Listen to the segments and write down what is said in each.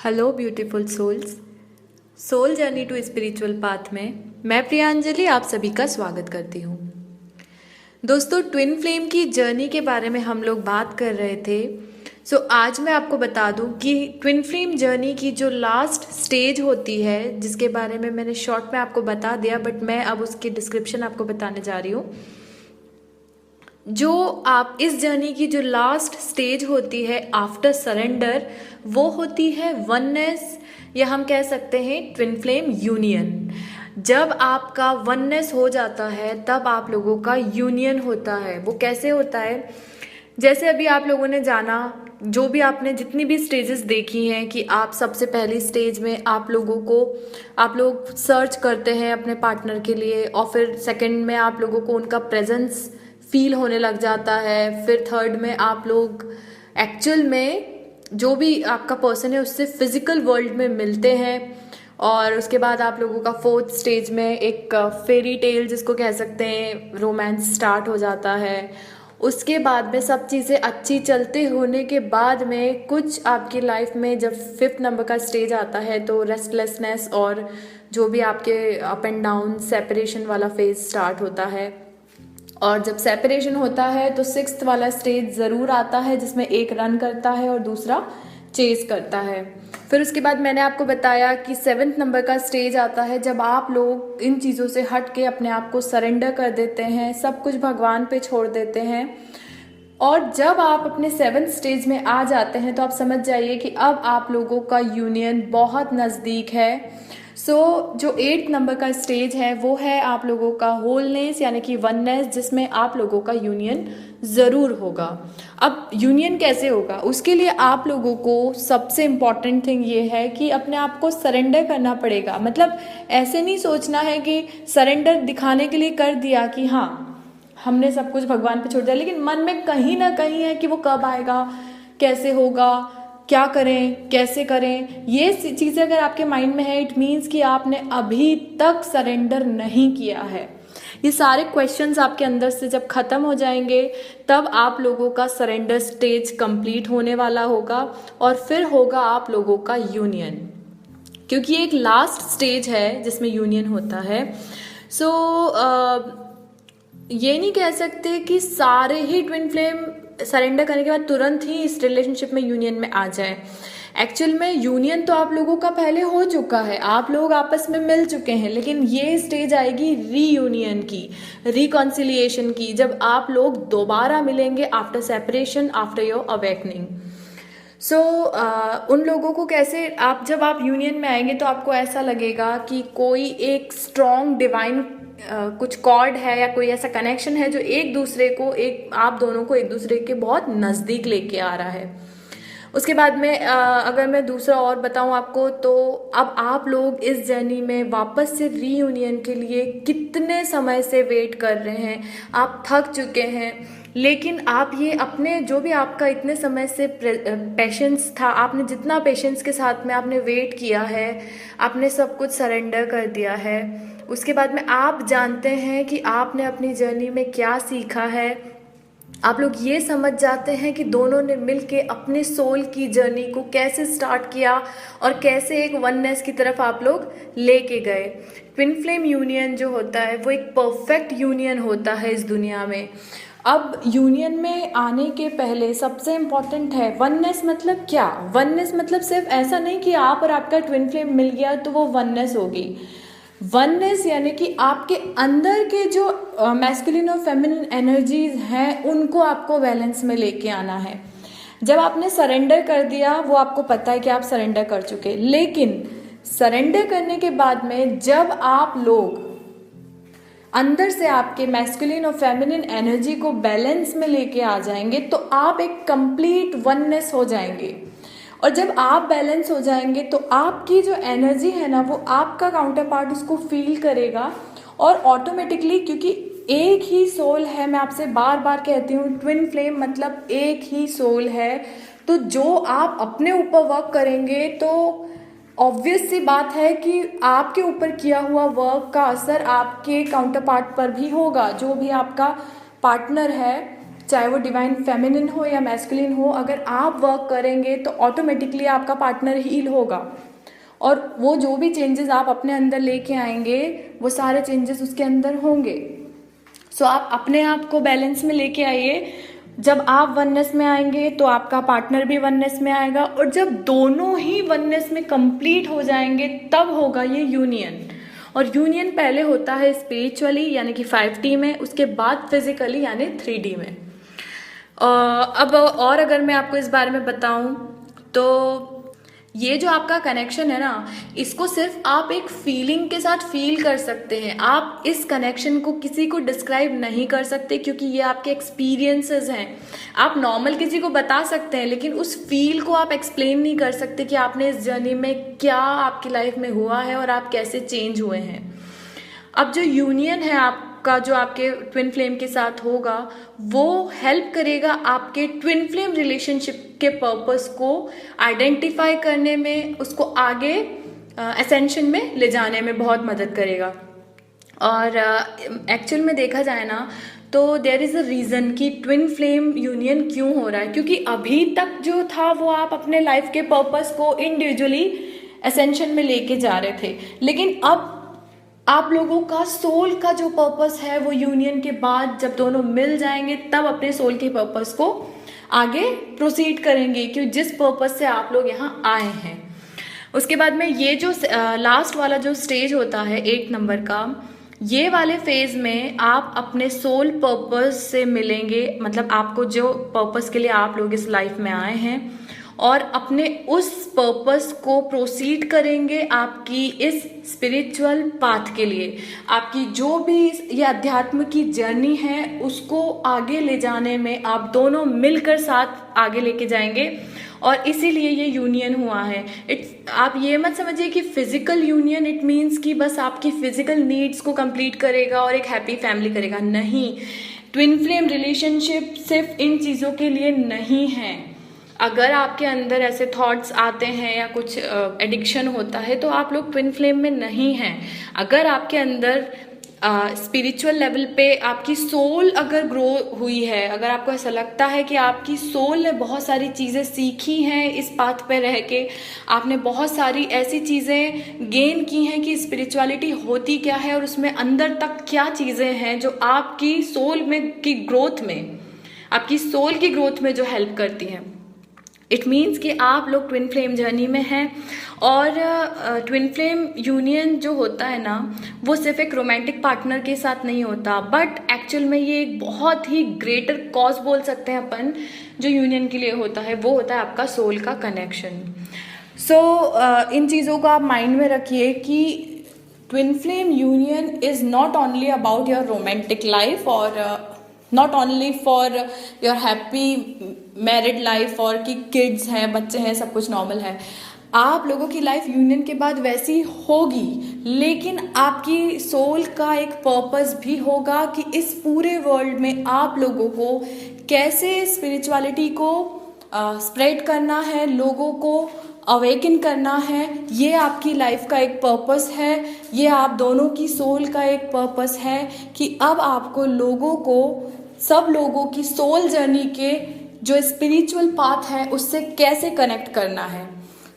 Hello beautiful souls, soul journey to spiritual path में मैं प्रियांजलि आप सभी का स्वागत करती हूँ। दोस्तों, ट्विन फ्लेम की जर्नी के बारे में हम लोग बात कर रहे थे। आज मैं आपको बता दूं कि ट्विन फ्लेम जर्नी की जो लास्ट स्टेज होती है, जिसके बारे में मैंने शॉर्ट में आपको बता दिया, बट मैं अब उसकी डिस्क्रिप्शन आपको बताने जा रही हूँ। जो आप इस जर्नी की जो लास्ट स्टेज होती है आफ्टर सरेंडर, वो होती है वननेस, या हम कह सकते हैं ट्विन फ्लेम यूनियन। जब आपका वननेस हो जाता है तब आप लोगों का यूनियन होता है। वो कैसे होता है? जैसे अभी आप लोगों ने जाना, जो भी आपने जितनी भी स्टेजेस देखी हैं, कि आप सबसे पहली स्टेज में आप लोग सर्च करते हैं अपने पार्टनर के लिए, और फिर सेकंड में आप लोगों को उनका प्रेजेंस फील होने लग जाता है। फिर थर्ड में आप लोग एक्चुअल में जो भी आपका पर्सन है उससे फिजिकल वर्ल्ड में मिलते हैं। और उसके बाद आप लोगों का फोर्थ स्टेज में एक फेरी टेल, जिसको कह सकते हैं, रोमांस स्टार्ट हो जाता है। उसके बाद में सब चीज़ें अच्छी चलते होने के बाद में कुछ आपकी लाइफ में जब फिफ्थ नंबर का स्टेज आता है तो रेस्टलेसनेस और जो भी आपके अप एंड डाउन सेपरेशन वाला फेज स्टार्ट होता है। और जब सेपरेशन होता है तो सिक्स्थ वाला स्टेज ज़रूर आता है, जिसमें एक रन करता है और दूसरा चेस करता है। फिर उसके बाद मैंने आपको बताया कि सेवेंथ नंबर का स्टेज आता है, जब आप लोग इन चीज़ों से हट के अपने आप को सरेंडर कर देते हैं, सब कुछ भगवान पे छोड़ देते हैं। और जब आप अपने सेवेंथ स्टेज में आ जाते हैं तो आप समझ जाइए कि अब आप लोगों का यूनियन बहुत नज़दीक है। जो एट्थ नंबर का स्टेज है वो है आप लोगों का होलनेस, यानी कि वननेस, जिसमें आप लोगों का यूनियन ज़रूर होगा। अब यूनियन कैसे होगा, उसके लिए आप लोगों को सबसे इम्पॉर्टेंट थिंग ये है कि अपने आप को सरेंडर करना पड़ेगा। मतलब ऐसे नहीं सोचना है कि सरेंडर दिखाने के लिए कर दिया कि हाँ हमने सब कुछ भगवान पे छोड़ दिया, लेकिन मन में कहीं ना कहीं है कि वो कब आएगा, कैसे होगा, क्या करें, कैसे करें। ये चीज़ें अगर आपके माइंड में है, इट मीन्स कि आपने अभी तक सरेंडर नहीं किया है। ये सारे क्वेश्चंस आपके अंदर से जब खत्म हो जाएंगे तब आप लोगों का सरेंडर स्टेज कंप्लीट होने वाला होगा, और फिर होगा आप लोगों का यूनियन, क्योंकि एक लास्ट स्टेज है जिसमें यूनियन होता है। ये नहीं कह सकते कि सारे ही ट्विन फ्लेम सरेंडर करने के बाद तुरंत ही इस रिलेशनशिप में यूनियन में आ जाए। एक्चुअल में यूनियन तो आप लोगों का पहले हो चुका है, आप लोग आपस में मिल चुके हैं, लेकिन ये स्टेज आएगी रीयूनियन की, रिकॉन्सिलिएशन की, जब आप लोग दोबारा मिलेंगे after separation, after your awakening. उन लोगों को कैसे, जब आप यूनियन में आएंगे तो आपको ऐसा लगेगा कि कोई एक स्ट्रॉन्ग डिवाइन कुछ कॉर्ड है या कोई ऐसा कनेक्शन है जो आप दोनों को एक दूसरे के बहुत नज़दीक लेके आ रहा है। उसके बाद में अगर मैं दूसरा और बताऊं आपको, तो अब आप लोग इस जर्नी में वापस से रीयूनियन के लिए कितने समय से वेट कर रहे हैं, आप थक चुके हैं, लेकिन आप ये अपने जो भी आपका इतने समय से पेशेंस था, आपने जितना पेशेंस के साथ में आपने वेट किया है, आपने सब कुछ सरेंडर कर दिया है। उसके बाद में आप जानते हैं कि आपने अपनी जर्नी में क्या सीखा है। आप लोग ये समझ जाते हैं कि दोनों ने मिलके अपने सोल की जर्नी को कैसे स्टार्ट किया और कैसे एक वननेस की तरफ आप लोग लेके गए। ट्विन फ्लेम यूनियन जो होता है वो एक परफेक्ट यूनियन होता है इस दुनिया में। अब यूनियन में आने के पहले सबसे इम्पॉर्टेंट है वननेस। मतलब क्या? वननेस मतलब सिर्फ ऐसा नहीं कि आप और आपका ट्विन फ्लेम मिल गया तो वो वननेस होगी। वननेस यानी कि आपके अंदर के जो मैस्कुलिन और फेमिनिन एनर्जीज हैं उनको आपको बैलेंस में लेके आना है। जब आपने सरेंडर कर दिया, वो आपको पता है कि आप सरेंडर कर चुके, लेकिन सरेंडर करने के बाद में जब आप लोग अंदर से आपके मैस्कुलिन और फेमिनिन एनर्जी को बैलेंस में लेके आ जाएंगे तो आप एक कंप्लीट वननेस हो जाएंगे। और जब आप बैलेंस हो जाएंगे तो आपकी जो एनर्जी है ना, वो आपका काउंटर पार्ट उसको फील करेगा, और ऑटोमेटिकली, क्योंकि एक ही सोल है, मैं आपसे बार बार कहती हूँ, ट्विन फ्लेम मतलब एक ही सोल है, तो जो आप अपने ऊपर वर्क करेंगे तो ऑब्वियस सी बात है कि आपके ऊपर किया हुआ वर्क का असर आपके काउंटर पार्ट पर भी होगा। जो भी आपका पार्टनर है चाहे वो डिवाइन फेमिनिन हो या मैस्कुलिन हो, अगर आप वर्क करेंगे तो ऑटोमेटिकली आपका पार्टनर हील होगा, और वो जो भी चेंजेस आप अपने अंदर लेके आएंगे वो सारे चेंजेस उसके अंदर होंगे। सो आप अपने आप को बैलेंस में लेके आइए। जब आप वननेस में आएंगे तो आपका पार्टनर भी वननेस में आएगा, और जब दोनों ही वननेस में कंप्लीट हो जाएंगे तब होगा ये यूनियन। और यूनियन पहले होता है स्पिरिचुअली यानी कि 5D में, उसके बाद फिजिकली यानी 3D में। अब और अगर मैं आपको इस बारे में बताऊं तो ये जो आपका कनेक्शन है ना, इसको सिर्फ आप एक फीलिंग के साथ फील कर सकते हैं। आप इस कनेक्शन को किसी को डिस्क्राइब नहीं कर सकते, क्योंकि ये आपके एक्सपीरियंसेस हैं। आप नॉर्मल किसी को बता सकते हैं, लेकिन उस फील को आप एक्सप्लेन नहीं कर सकते कि आपने इस जर्नी में क्या आपकी लाइफ में हुआ है और आप कैसे चेंज हुए हैं। अब जो यूनियन है आपका, जो आपके ट्विन फ्लेम के साथ होगा, वो हेल्प करेगा आपके ट्विन फ्लेम रिलेशनशिप के पर्पस को आइडेंटिफाई करने में, उसको आगे एसेंशन में ले जाने में बहुत मदद करेगा। और एक्चुअल में देखा जाए ना तो देयर इज़ अ रीज़न कि ट्विन फ्लेम यूनियन क्यों हो रहा है, क्योंकि अभी तक जो था वो आप अपने लाइफ के पर्पस को इंडिविजुअली एसेंशन में लेके जा रहे थे, लेकिन अब आप लोगों का सोल का जो पर्पस है वो यूनियन के बाद जब दोनों मिल जाएंगे तब अपने सोल के पर्पस को आगे प्रोसीड करेंगे, कि जिस पर्पस से आप लोग यहाँ आए हैं। उसके बाद में ये जो लास्ट वाला जो स्टेज होता है 8 नंबर का, ये वाले फेज में आप अपने सोल पर्पस से मिलेंगे, मतलब आपको जो पर्पस के लिए आप लोग इस लाइफ में आए हैं, और अपने उस पर्पस को प्रोसीड करेंगे आपकी इस स्पिरिचुअल पाथ के लिए। आपकी जो भी ये अध्यात्म की जर्नी है उसको आगे ले जाने में आप दोनों मिलकर साथ आगे लेके जाएंगे, और इसीलिए ये यूनियन हुआ है। आप ये मत समझिए कि फिजिकल यूनियन इट मीन्स कि बस आपकी फिजिकल नीड्स को कंप्लीट करेगा और एक हैप्पी फैमिली करेगा, नहीं। ट्विन फ्लेम रिलेशनशिप सिर्फ इन चीज़ों के लिए नहीं है। अगर आपके अंदर ऐसे थॉट्स आते हैं या कुछ एडिक्शन होता है तो आप लोग ट्विन फ्लेम में नहीं हैं। अगर आपके अंदर स्पिरिचुअल लेवल पे आपकी सोल अगर ग्रो हुई है, अगर आपको ऐसा लगता है कि आपकी सोल ने बहुत सारी चीज़ें सीखी हैं इस पाथ पे रह के, आपने बहुत सारी ऐसी चीज़ें गेन की हैं कि स्पिरिचुअलिटी होती क्या है और उसमें अंदर तक क्या चीज़ें हैं जो आपकी सोल में की ग्रोथ में, आपकी सोल की ग्रोथ में जो हेल्प करती हैं, इट मीन्स कि आप लोग ट्विन फ्लेम जर्नी में हैं। और ट्विन फ्लेम यूनियन जो होता है ना, वो सिर्फ एक रोमांटिक पार्टनर के साथ नहीं होता, बट एक्चुअल में ये एक बहुत ही ग्रेटर कॉज बोल सकते हैं अपन जो यूनियन के लिए होता है, वो होता है आपका सोल का कनेक्शन। सो इन चीज़ों को आप माइंड में रखिए कि twin flame union is not only about your romantic life और not only for your happy married life और कि किड्स हैं, बच्चे हैं, सब कुछ नॉर्मल है। आप लोगों की लाइफ यूनियन के बाद वैसी होगी, लेकिन आपकी सोल का एक पर्पस भी होगा कि इस पूरे वर्ल्ड में आप लोगों को कैसे स्पिरिचुअलिटी को स्प्रेड करना है, लोगों को अवेकन करना है। ये आपकी लाइफ का एक पर्पस है, ये आप दोनों की सोल का एक पर्पस है कि अब आपको लोगों को, सब लोगों की सोल जर्नी के जो स्पिरिचुअल पाथ है उससे कैसे कनेक्ट करना है।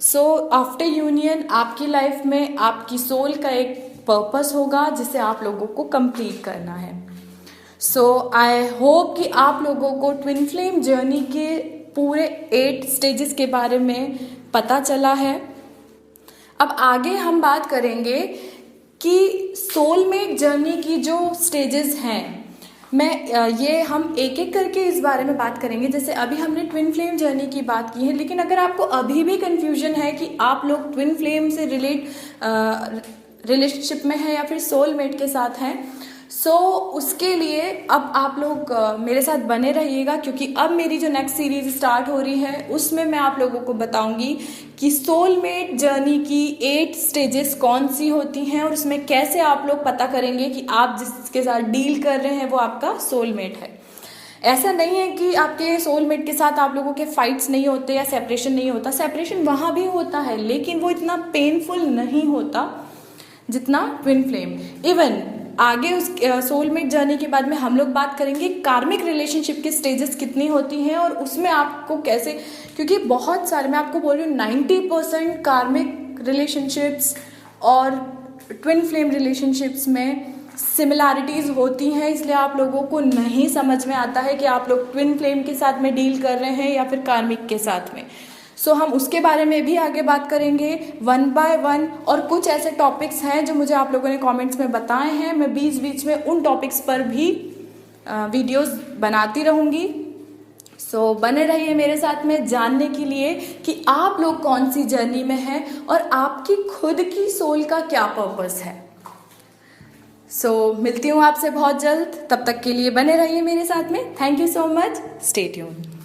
सो आफ्टर यूनियन आपकी लाइफ में आपकी सोल का एक पर्पस होगा जिसे आप लोगों को कंप्लीट करना है। सो आई होप कि आप लोगों को ट्विन फ्लेम जर्नी के पूरे 8 स्टेजेस के बारे में पता चला है। अब आगे हम बात करेंगे कि सोलमेट जर्नी की जो स्टेजेस हैं, हम एक एक करके इस बारे में बात करेंगे। जैसे अभी हमने ट्विन फ्लेम जर्नी की बात की है, लेकिन अगर आपको अभी भी कंफ्यूजन है कि आप लोग ट्विन फ्लेम से रिलेशनशिप में हैं या फिर सोलमेट के साथ हैं, सो उसके लिए अब आप लोग मेरे साथ बने रहिएगा, क्योंकि अब मेरी जो नेक्स्ट सीरीज स्टार्ट हो रही है उसमें मैं आप लोगों को बताऊंगी कि सोलमेट जर्नी की 8 स्टेजेस कौन सी होती हैं और उसमें कैसे आप लोग पता करेंगे कि आप जिसके साथ डील कर रहे हैं वो आपका सोलमेट है। ऐसा नहीं है कि आपके सोलमेट के साथ आप लोगों के फाइट्स नहीं होते या सेपरेशन नहीं होता, सेपरेशन वहाँ भी होता है, लेकिन वो इतना पेनफुल नहीं होता जितना ट्विन फ्लेम। इवन आगे उस सोलमेट जर्नी के बाद में हम लोग बात करेंगे कार्मिक रिलेशनशिप के स्टेजेस कितनी होती हैं और उसमें आपको कैसे, क्योंकि बहुत सारे, मैं आपको बोल रही हूँ 90% कार्मिक रिलेशनशिप्स और ट्विन फ्लेम रिलेशनशिप्स में सिमिलैरिटीज़ होती हैं, इसलिए आप लोगों को नहीं समझ में आता है कि आप लोग ट्विन फ्लेम के साथ में डील कर रहे हैं या फिर कार्मिक के साथ में। सो हम उसके बारे में भी आगे बात करेंगे 1 बाय 1, और कुछ ऐसे टॉपिक्स हैं जो मुझे आप लोगों ने कमेंट्स में बताए हैं, मैं बीच बीच में उन टॉपिक्स पर भी वीडियोस बनाती रहूँगी। सो बने रहिए मेरे साथ में जानने के लिए कि आप लोग कौन सी जर्नी में हैं और आपकी खुद की सोल का क्या पर्पस है। सो मिलती हूँ आपसे बहुत जल्द, तब तक के लिए बने रहिए मेरे साथ में। Thank you so much, stay tuned.